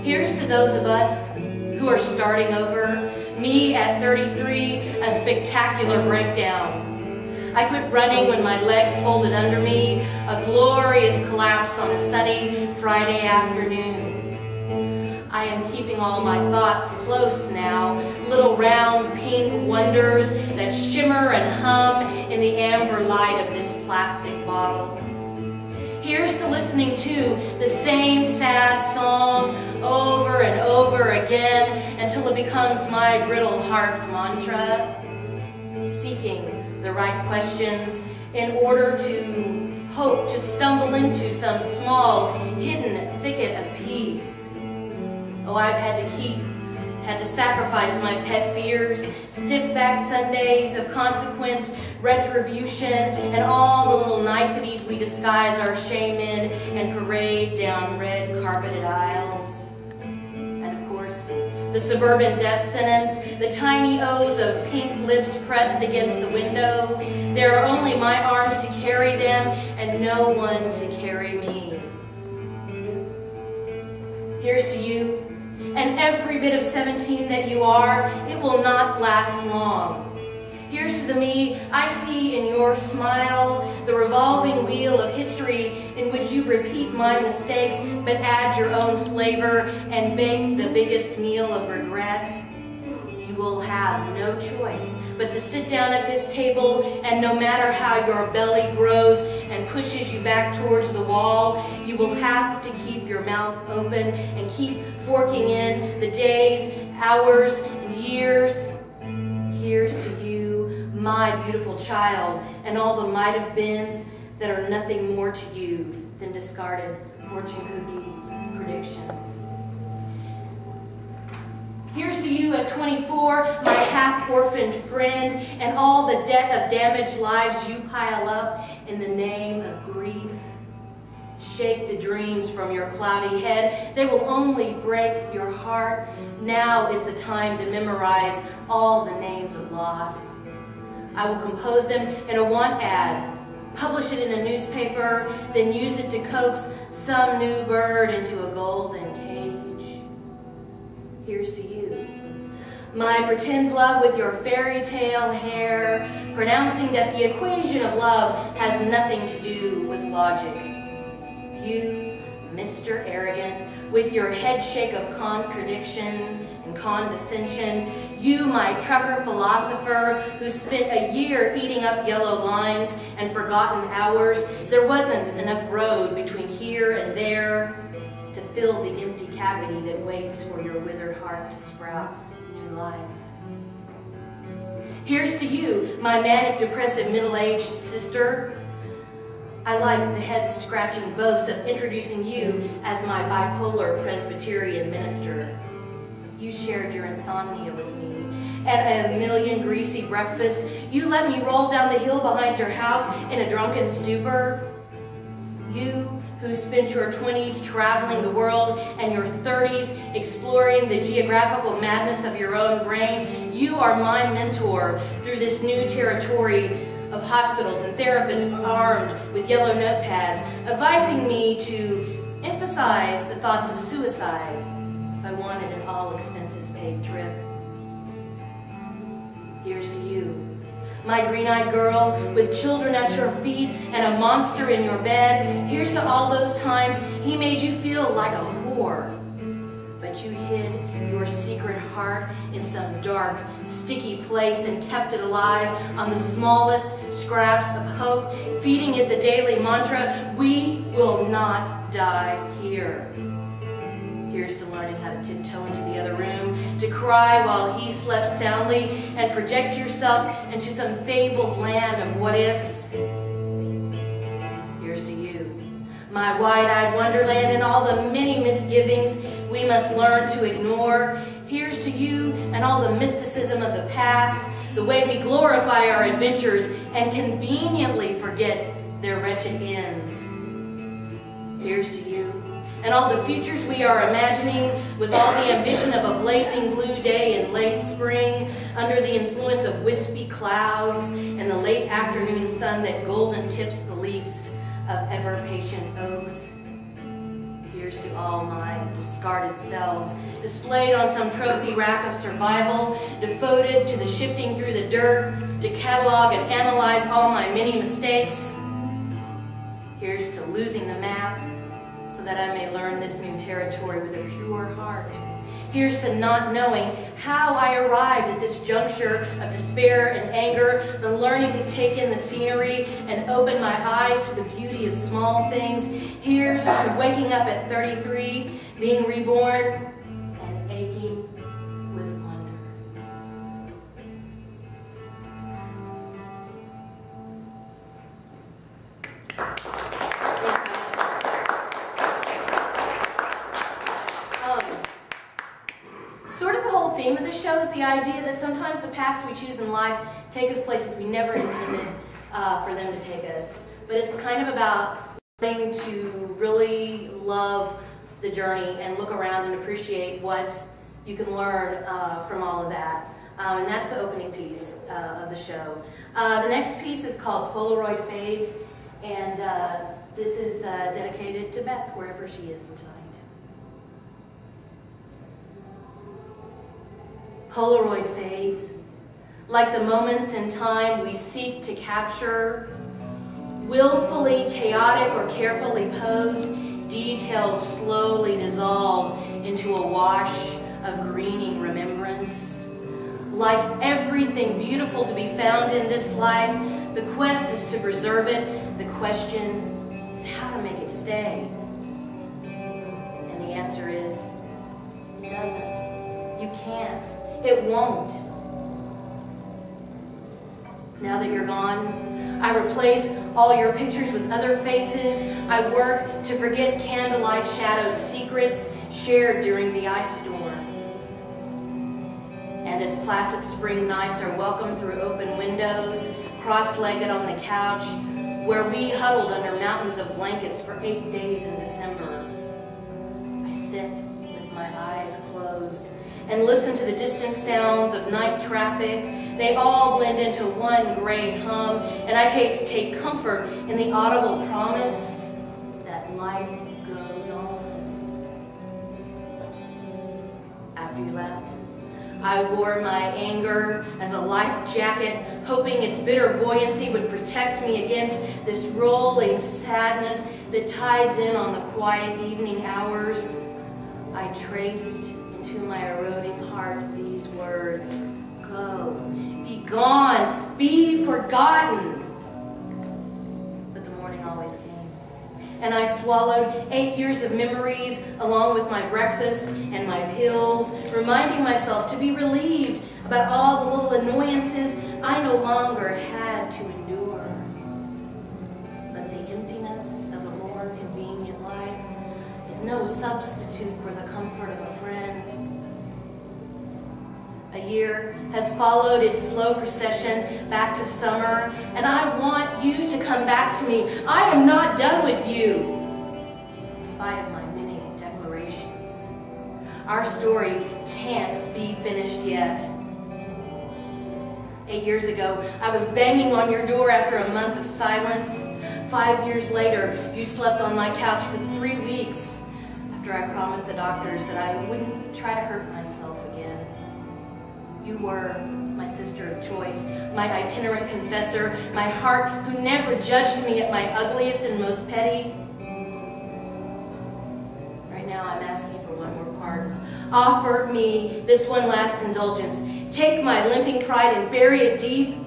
Here's to those of us who are starting over. Me at 33, a spectacular breakdown. I quit running when my legs folded under me, a glorious collapse on a sunny Friday afternoon. I am keeping all my thoughts close now, little round pink wonders that shimmer and hum in the amber light of this plastic bottle. Here's to listening to the same sad song over and over again until it becomes my brittle heart's mantra, seeking the right questions in order to hope to stumble into some small hidden thicket of peace. Oh, I've had to sacrifice my pet fears, stiff-backed Sundays of consequence, retribution, and all the little niceties we disguise our shame in and parade down red carpeted aisles. And of course, the suburban death sentence, the tiny O's of pink lips pressed against the window. There are only my arms to carry them and no one to carry me. Here's to you, and every bit of 17 that you are, it will not last long. Here's to the me I see in your smile, the revolving wheel of history in which you repeat my mistakes but add your own flavor and bake the biggest meal of regret. You will have no choice but to sit down at this table, and no matter how your belly grows and pushes you back towards the wall, you will have to keep your mouth open and keep forking in the days, hours, and years. Here's to you, my beautiful child, and all the might-have-beens that are nothing more to you than discarded fortune cookie predictions. Here's to you at 24, my half-orphaned friend, and all the debt of damaged lives you pile up in the name of grief. Shake the dreams from your cloudy head. They will only break your heart. Now is the time to memorize all the names of loss. I will compose them in a want ad, publish it in a newspaper, then use it to coax some new bird into a golden cage. Here's to you, my pretend love with your fairy tale hair, pronouncing that the equation of love has nothing to do with logic. You, Mr. Arrogant, with your head shake of contradiction and condescension. You, my trucker philosopher, who spent a year eating up yellow lines and forgotten hours. There wasn't enough road between here and there to fill the empty cavity that waits for your withered heart to sprout new life. Here's to you, my manic-depressive middle-aged sister. I like the head-scratching boast of introducing you as my bipolar Presbyterian minister. You shared your insomnia with me. At a million greasy breakfasts, you let me roll down the hill behind your house in a drunken stupor. You who spent your 20s traveling the world and your 30s exploring the geographical madness of your own brain, you are my mentor through this new territory of hospitals and therapists armed with yellow notepads, advising me to emphasize the thoughts of suicide if I wanted an all-expenses-paid trip. Here's to you, my green-eyed girl with children at your feet and a monster in your bed. Here's to all those times he made you feel like a whore, but you hid your secret heart in some dark, sticky place and kept it alive on the smallest scraps of hope, feeding it the daily mantra, we will not die here. Here's to learning how to tiptoe into the other room, to cry while he slept soundly, and project yourself into some fabled land of what-ifs. Here's to you, my wide-eyed Wonderland, and all the many misgivings we must learn to ignore. Here's to you and all the mysticism of the past, the way we glorify our adventures and conveniently forget their wretched ends. Here's to you and all the futures we are imagining with all the ambition of a blazing blue day in late spring under the influence of wispy clouds and the late afternoon sun that golden tips the leaves of ever-patient oaks. Here's to all my discarded selves, displayed on some trophy rack of survival, devoted to the shifting through the dirt, to catalog and analyze all my many mistakes. Here's to losing the map, so that I may learn this new territory with a pure heart. Here's to not knowing how I arrived at this juncture of despair and anger, the learning to take in the scenery and open my eyes to the beauty of small things. Here's to waking up at 33, being reborn, and aching with wonder. Sort of the whole theme of the show is the idea that sometimes the paths we choose in life take us places we never intended for them to take us. But it's kind of about learning to really love the journey and look around and appreciate what you can learn from all of that. And that's the opening piece of the show. The next piece is called Polaroid Fades, and this is dedicated to Beth, wherever she is tonight. Polaroid fades, like the moments in time we seek to capture, willfully chaotic or carefully posed, details slowly dissolve into a wash of greening remembrance. Like everything beautiful to be found in this life, the quest is to preserve it. The question is how to make it stay. And the answer is, it doesn't. You can't. It won't. Now that you're gone, I replace all your pictures with other faces. I work to forget candlelight shadowed secrets shared during the ice storm. And as placid spring nights are welcomed through open windows, cross-legged on the couch, where we huddled under mountains of blankets for 8 days in December, I sit with my eyes closed and listen to the distant sounds of night traffic. They all blend into one great hum, and I take comfort in the audible promise that life goes on. After you left, I wore my anger as a life jacket, hoping its bitter buoyancy would protect me against this rolling sadness that tides in on the quiet evening hours. I traced to my eroding heart these words: go, be gone, be forgotten. But the morning always came, and I swallowed 8 years of memories along with my breakfast and my pills, reminding myself to be relieved about all the little annoyances I no longer had to endure. But the emptiness of a more convenient life is no substitute for the comfort of a friend. A year has followed its slow procession back to summer, and I want you to come back to me. I am not done with you, in spite of my many declarations. Our story can't be finished yet. 8 years ago, I was banging on your door after a month of silence. 5 years later, you slept on my couch for 3 weeks after I promised the doctors that I wouldn't try to hurt myself again. You were my sister of choice, my itinerant confessor, my heart who never judged me at my ugliest and most petty. Right now I'm asking for one more pardon. Offer me this one last indulgence. Take my limping pride and bury it deep